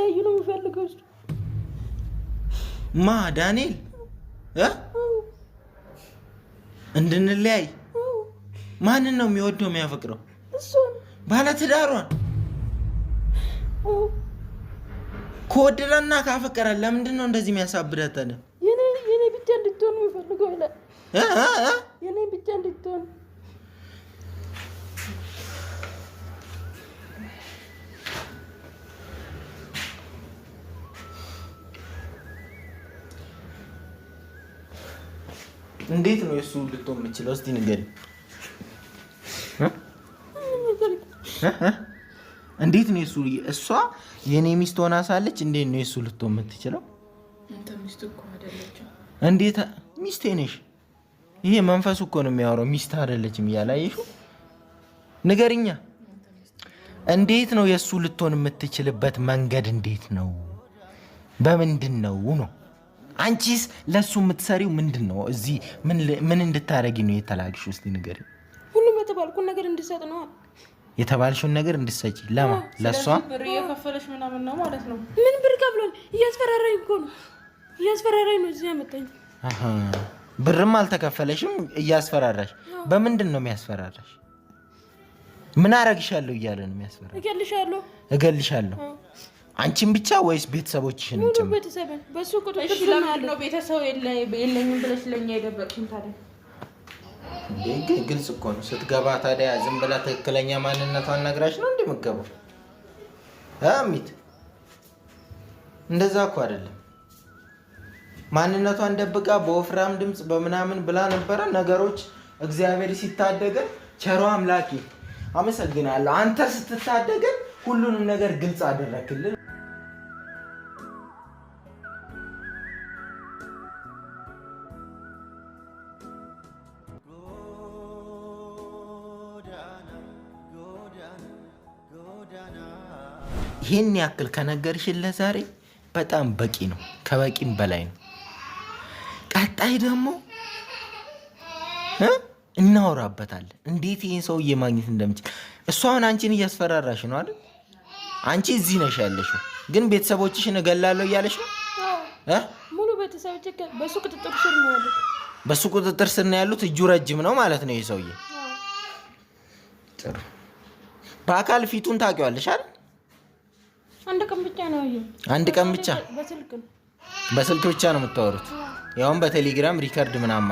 እንድንለያይ ነው የሚፈልገው እሱ። ማ ዳንኤል እንድንለያይ? ማንን ነው የሚወደው የሚያፈቅረው? እሱን ባለትዳሯን ከወደደና ካፈቀረ ለምንድን ነው እንደዚህ የሚያሳብዳት? የኔ ብቻ እንድትሆን ነው የሚፈልገው ይላል። የኔ ብቻ እንድትሆን እንዴት ነው የሱ ልትሆን የምችለው? እስቲ ንገሪኝ። እንዴት ነው የሱ እሷ የኔ ሚስት ሆና ሳለች እንዴት ነው የሱ ልትሆን የምትችለው? አንተ ሚስት እኮ አይደለችም። እንዴት ሚስቴ ነሽ? ይሄ መንፈሱ እኮ ነው የሚያወራው። ሚስት አይደለችም እያላየሽው ንገሪኛ። እንዴት ነው የሱ ልትሆን የምትችልበት መንገድ እንዴት ነው? በምንድን ነው ነው? አንቺስ ለሱ የምትሰሪው ምንድን ነው? እዚህ ምን እንድታረጊ ነው የተላክሽው? እስቲ ንገሪኝ። ሁሉም የተባልኩን ነገር እንድሰጥ ነው። የተባልሽውን ነገር እንድትሰጪ ለማ? ለሷ ብር እየከፈለሽ ምናምን ነው ማለት ነው? ምን ብር ከፍሎኝ? እያስፈራራኝ እኮ ነው። እያስፈራራኝ ነው እዚህ ያመጣኝ። ብርም አልተከፈለሽም፣ እያስፈራራሽ። በምንድን ነው የሚያስፈራራሽ? ምን አረግሻለሁ እያለ ነው የሚያስፈራራሽ? እገልሻለሁ። አንቺን ብቻ ወይስ ቤተሰቦችሽን ጭምር? ሙሉ ቤተሰብን። በሱ ቁጥጥር ስር ነው። ቤተሰብ የለኝም ብለሽ ለኛ የደበቅሽኝ ታዲያ? ግልጽ እኮ ነው። ስትገባ ታዲያ ዝም ብላ ትክክለኛ ማንነቷን ነግራሽ ነው እንደምትገባው? አሚት እንደዛ እኮ አይደለም። ማንነቷን ደብቃ በወፍራም ድምጽ በምናምን ብላ ነበረ። ነገሮች እግዚአብሔር ሲታደገን ቸሮ አምላኬ አመሰግናለሁ። አንተ ስትታደገን ሁሉንም ነገር ግልጽ አደረክልን። ይህን ያክል ከነገርሽለት ዛሬ በጣም በቂ ነው፣ ከበቂም በላይ ነው። ቀጣይ ደግሞ እናወራበታለን እንዴት ይህን ሰውዬ ማግኘት እንደምችል። እሷ አሁን አንቺን እያስፈራራሽ ነው አይደል? አንቺ እዚህ ነሽ ያለሽው፣ ግን ቤተሰቦችሽን እገላለሁ እያለሽ ነው። ሙሉ ቤተሰቦች በሱ ቁጥጥር ስር ነው ያሉት። በሱ ቁጥጥር ስር ነው ያሉት። እጁ ረጅም ነው ማለት ነው ይህ ሰውዬ። ጥሩ። በአካል ፊቱን ታውቂዋለሽ አይደል? አንድ ቀን ብቻ ነው ያየው። አንድ ቀን ብቻ? በስልክ ብቻ ነው የምታወሩት? ያውም በቴሌግራም ሪከርድ ምናምን